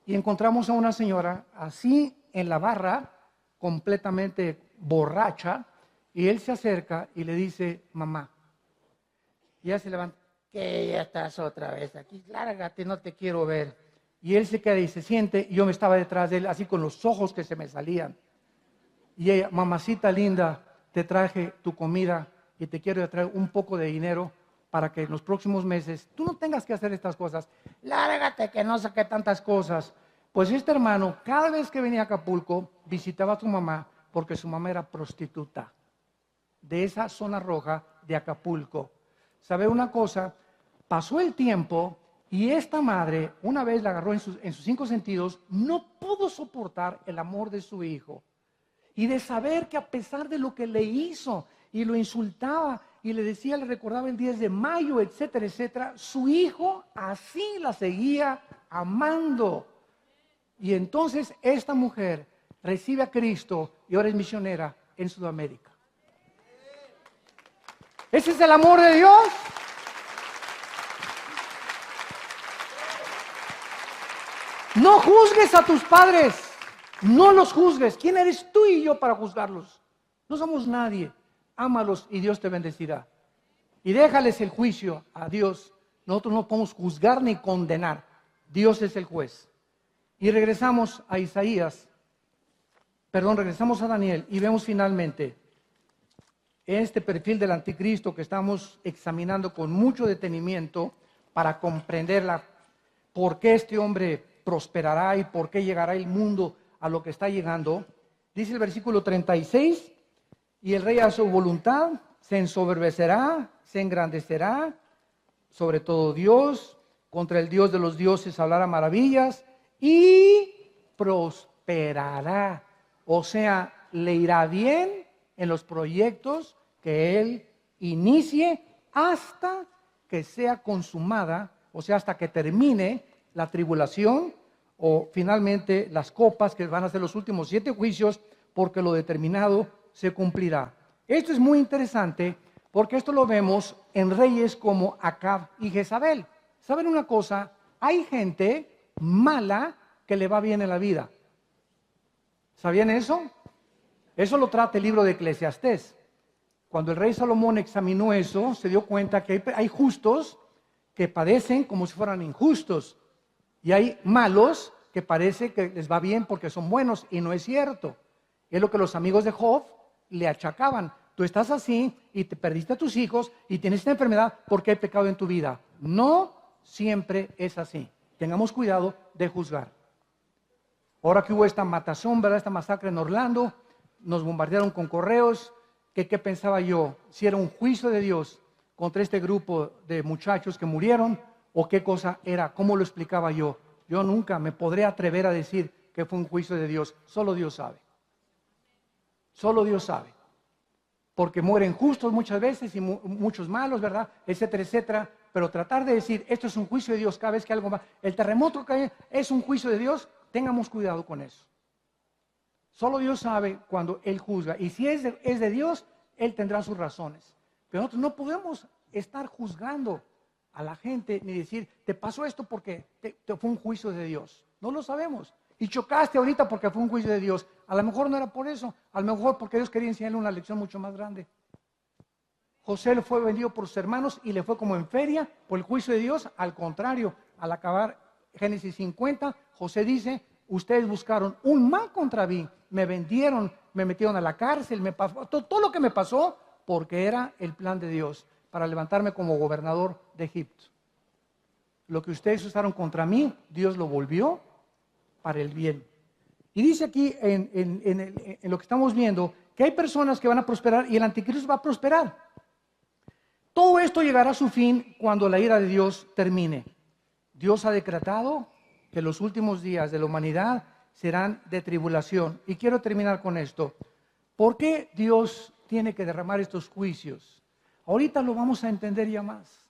y encontramos a una señora así en la barra, completamente borracha, y él se acerca y le dice: mamá. Y ella se levanta: ¿qué? Ya estás otra vez aquí, lárgate, no te quiero ver. Y él se queda y se siente, y yo me estaba detrás de él, así con los ojos que se me salían. Y ella: mamacita linda, te traje tu comida y te quiero traer un poco de dinero para que en los próximos meses tú no tengas que hacer estas cosas. Lárgate, que no sé qué tantas cosas. Pues este hermano, cada vez que venía a Acapulco, visitaba a su mamá, porque su mamá era prostituta de esa zona roja de Acapulco. ¿Sabe una cosa? Pasó el tiempo y esta madre, una vez la agarró en sus 5 sentidos, no pudo soportar el amor de su hijo. Y de saber que a pesar de lo que le hizo y lo insultaba y le decía, le recordaba el 10 de mayo, etcétera, etcétera, su hijo así la seguía amando. Y entonces esta mujer recibe a Cristo y ahora es misionera en Sudamérica. Ese es el amor de Dios. No juzgues a tus padres. No los juzgues. ¿Quién eres tú y yo para juzgarlos? No somos nadie. Ámalos y Dios te bendecirá. Y déjales el juicio a Dios. Nosotros no podemos juzgar ni condenar. Dios es el juez. Y regresamos a regresamos a Daniel y vemos finalmente este perfil del anticristo que estamos examinando con mucho detenimiento para comprenderla, por qué este hombre prosperará y por qué llegará el mundo a lo que está llegando. Dice el versículo 36, y el rey a su voluntad se ensoberbecerá, se engrandecerá sobre todo Dios, contra el Dios de los dioses hablará maravillas y prosperará. O sea, le irá bien en los proyectos que él inicie hasta que sea consumada, o sea, hasta que termine la tribulación o finalmente las copas, que van a ser los últimos 7 juicios, porque lo determinado se cumplirá. Esto es muy interesante porque esto lo vemos en reyes como Acab y Jezabel. ¿Saben una cosa? Hay gente mala que le va bien en la vida. ¿Sabían eso? Eso lo trata el libro de Eclesiastés. Cuando el rey Salomón examinó eso, se dio cuenta que hay justos que padecen como si fueran injustos. Y hay malos que parece que les va bien porque son buenos, y no es cierto. Es lo que los amigos de Job le achacaban. Tú estás así y te perdiste a tus hijos y tienes esta enfermedad porque hay pecado en tu vida. No siempre es así. Tengamos cuidado de juzgar. Ahora que hubo esta matazón, ¿verdad? Esta masacre en Orlando, nos bombardearon con correos. ¿Qué pensaba yo? Si era un juicio de Dios contra este grupo de muchachos que murieron, o qué cosa era, cómo lo explicaba yo. Yo nunca me podré atrever a decir que fue un juicio de Dios. Solo Dios sabe. Solo Dios sabe. Porque mueren justos muchas veces y muchos malos, ¿verdad? Etcétera, etcétera. Pero tratar de decir, esto es un juicio de Dios cada vez que algo va. El terremoto que es un juicio de Dios, tengamos cuidado con eso. Solo Dios sabe cuando Él juzga. Y si es de Dios, Él tendrá sus razones. Pero nosotros no podemos estar juzgando a la gente ni decir, te pasó esto porque te fue un juicio de Dios. No lo sabemos. Y chocaste ahorita porque fue un juicio de Dios. A lo mejor no era por eso. A lo mejor porque Dios quería enseñarle una lección mucho más grande. José le fue vendido por sus hermanos y le fue como en feria por el juicio de Dios. Al contrario, al acabar Génesis 50, José dice, ustedes buscaron un mal contra mí, me vendieron, me metieron a la cárcel, me pasó todo lo que me pasó porque era el plan de Dios para levantarme como gobernador de Egipto. Lo que ustedes usaron contra mí, Dios lo volvió para el bien. Y dice aquí en lo que estamos viendo que hay personas que van a prosperar y el anticristo va a prosperar. Todo esto llegará a su fin cuando la ira de Dios termine. Dios ha decretado que los últimos días de la humanidad serán de tribulación. Y quiero terminar con esto. ¿Por qué Dios tiene que derramar estos juicios? Ahorita lo vamos a entender ya más.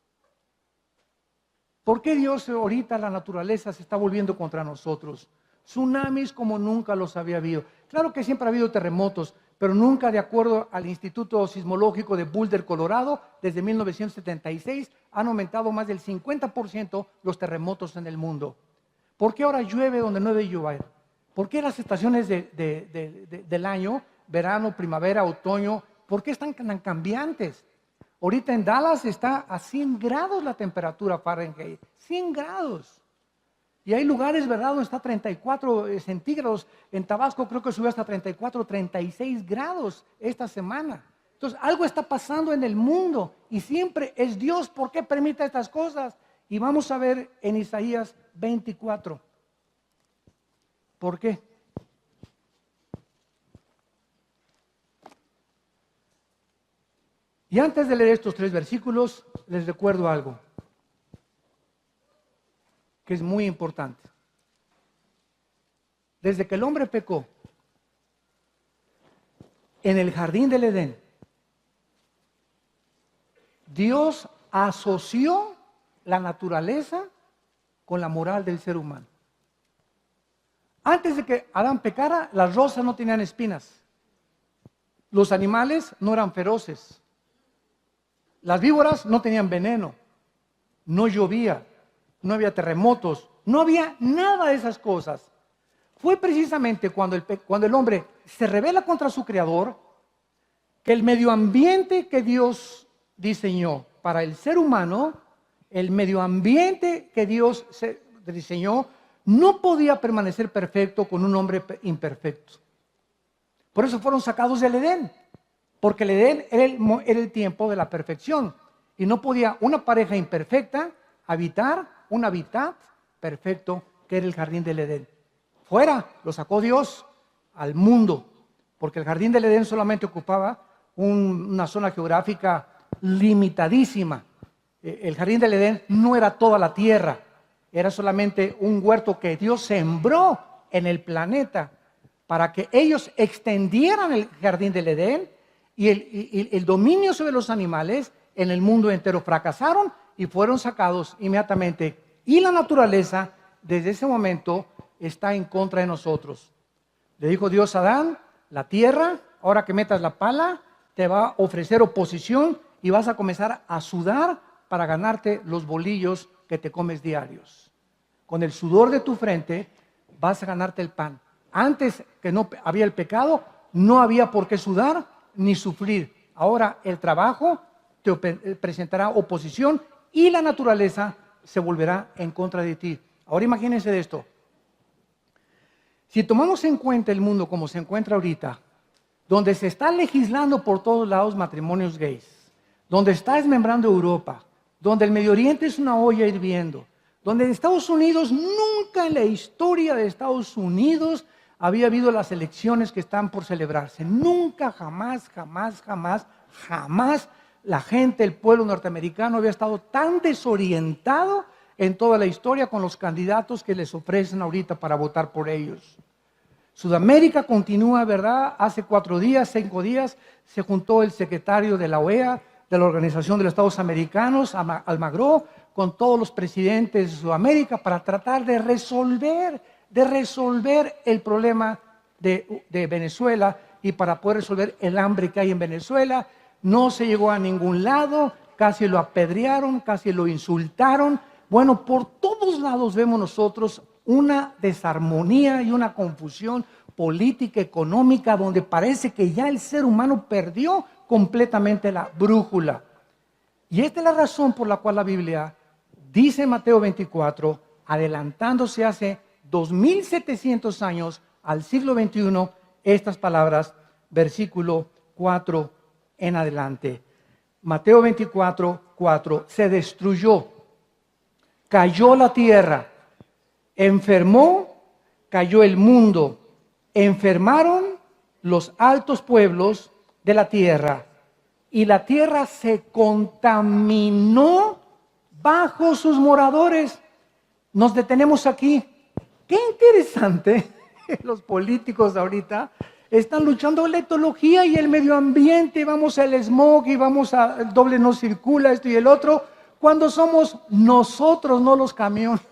¿Por qué Dios ahorita la naturaleza se está volviendo contra nosotros? Tsunamis como nunca los había habido. Claro que siempre ha habido terremotos, pero nunca, de acuerdo al Instituto Sismológico de Boulder, Colorado, desde 1976 han aumentado más del 50% los terremotos en el mundo. ¿Por qué ahora llueve donde no debe llover? ¿Por qué las estaciones del año, verano, primavera, otoño, por qué están tan cambiantes? Ahorita en Dallas está a 100 grados la temperatura Fahrenheit, 100 grados. Y hay lugares, ¿verdad?, donde está 34 centígrados. En Tabasco creo que subió hasta 34, 36 grados esta semana. Entonces, algo está pasando en el mundo y siempre es Dios. ¿Por qué permite estas cosas? Y vamos a ver en Isaías 24. ¿Por qué? Y antes de leer estos 3 versículos, les recuerdo algo que es muy importante. Desde que el hombre pecó en el jardín del Edén, Dios asoció la naturaleza con la moral del ser humano. Antes de que Adán pecara, las rosas no tenían espinas. Los animales no eran feroces. Las víboras no tenían veneno. No llovía. No había terremotos, no había nada de esas cosas. Fue precisamente cuando el hombre se rebela contra su creador, que el medio ambiente que Dios diseñó para el ser humano, el medio ambiente que Dios diseñó, no podía permanecer perfecto con un hombre imperfecto. Por eso fueron sacados del Edén, porque el Edén era el tiempo de la perfección, y no podía una pareja imperfecta habitar un hábitat perfecto que era el jardín del Edén. Fuera, lo sacó Dios al mundo, porque el jardín del Edén solamente ocupaba una zona geográfica limitadísima. El jardín del Edén no era toda la tierra, era solamente un huerto que Dios sembró en el planeta para que ellos extendieran el jardín del Edén y el dominio sobre los animales en el mundo entero. Fracasaron y fueron sacados inmediatamente. Y la naturaleza desde ese momento está en contra de nosotros. Le dijo Dios a Adán, la tierra, ahora que metas la pala, te va a ofrecer oposición y vas a comenzar a sudar para ganarte los bolillos que te comes diarios. Con el sudor de tu frente vas a ganarte el pan. Antes que no había el pecado, no había por qué sudar ni sufrir. Ahora el trabajo te presentará oposición y la naturaleza se volverá en contra de ti. Ahora imagínense de esto. Si tomamos en cuenta el mundo como se encuentra ahorita, donde se está legislando por todos lados matrimonios gays, donde está desmembrando Europa, donde el Medio Oriente es una olla hirviendo, donde en Estados Unidos, nunca en la historia de Estados Unidos había habido las elecciones que están por celebrarse. Nunca, jamás la gente, el pueblo norteamericano había estado tan desorientado en toda la historia con los candidatos que les ofrecen ahorita para votar por ellos. Sudamérica continúa, ¿verdad? Hace 5 días, se juntó el secretario de la OEA, de la Organización de los Estados Americanos, Almagro, con todos los presidentes de Sudamérica para tratar de resolver el problema de Venezuela y para poder resolver el hambre que hay en Venezuela. No se llegó a ningún lado, casi lo apedrearon, casi lo insultaron. Bueno, por todos lados vemos nosotros una desarmonía y una confusión política, económica, donde parece que ya el ser humano perdió completamente la brújula. Y esta es la razón por la cual la Biblia dice en Mateo 24, adelantándose hace 2700 años al siglo XXI, estas palabras, versículo 4 en adelante. Mateo 24, 4, se destruyó, cayó la tierra, enfermó, cayó el mundo, enfermaron los altos pueblos de la tierra y la tierra se contaminó bajo sus moradores. Nos detenemos aquí. Qué interesante, los políticos ahorita están luchando la ecología y el medio ambiente, vamos al smog y vamos al doble no circula, esto y el otro, cuando somos nosotros, no los camiones.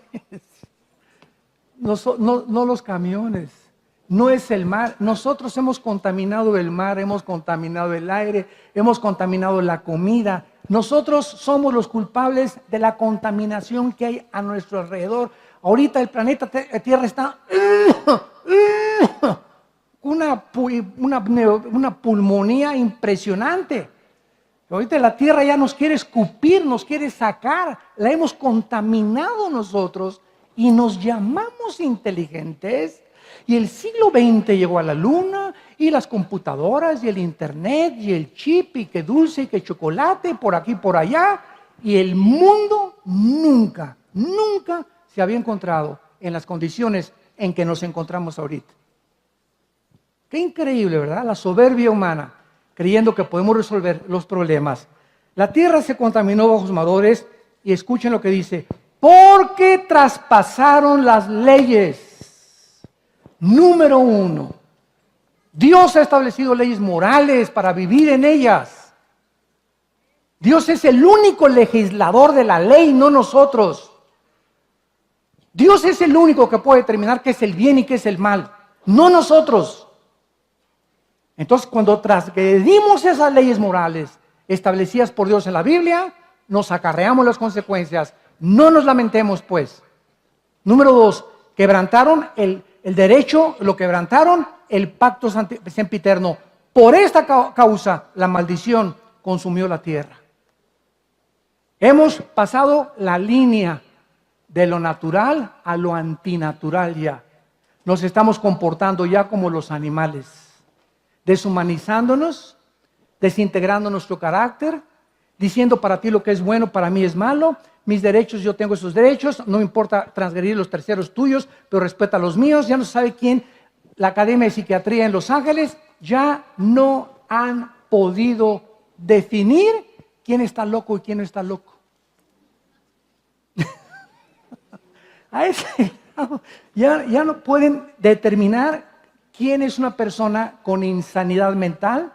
No los camiones, no es el mar. Nosotros hemos contaminado el mar, hemos contaminado el aire, hemos contaminado la comida. Nosotros somos los culpables de la contaminación que hay a nuestro alrededor. Ahorita el planeta Tierra está una pulmonía impresionante. Ahorita la Tierra ya nos quiere escupir, nos quiere sacar. La hemos contaminado nosotros y nos llamamos inteligentes. Y el siglo XX llegó a la luna y las computadoras y el internet y el chip y que dulce y que chocolate por aquí por allá. Y el mundo nunca se había encontrado en las condiciones en que nos encontramos ahorita. Qué increíble, ¿verdad? La soberbia humana, creyendo que podemos resolver los problemas. La tierra se contaminó bajo sus moradores y escuchen lo que dice, porque traspasaron las leyes. Número 1, Dios ha establecido leyes morales para vivir en ellas. Dios es el único legislador de la ley, no nosotros. Dios es el único que puede determinar qué es el bien y qué es el mal, no nosotros. Entonces, cuando transgredimos esas leyes morales establecidas por Dios en la Biblia, nos acarreamos las consecuencias. No nos lamentemos, pues. Número 2, quebrantaron el derecho, lo quebrantaron, el pacto sempiterno. Por esta causa, la maldición consumió la tierra. Hemos pasado la línea de lo natural a lo antinatural ya. Nos estamos comportando ya como los animales, deshumanizándonos, desintegrando nuestro carácter, diciendo para ti lo que es bueno, para mí es malo, mis derechos, yo tengo esos derechos, no me importa transgredir los terceros tuyos, pero respeta los míos. Ya no sabe quién, la Academia de Psiquiatría en Los Ángeles, ya no han podido definir quién está loco y quién no está loco. A ese lado, ya no pueden determinar quién es una persona con insanidad mental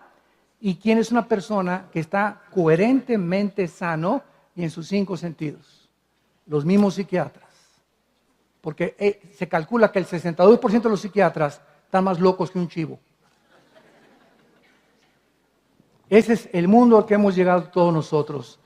y quién es una persona que está coherentemente sano y en sus 5 sentidos. Los mismos psiquiatras. porque se calcula que el 62% de los psiquiatras están más locos que un chivo. Ese es el mundo al que hemos llegado todos nosotros.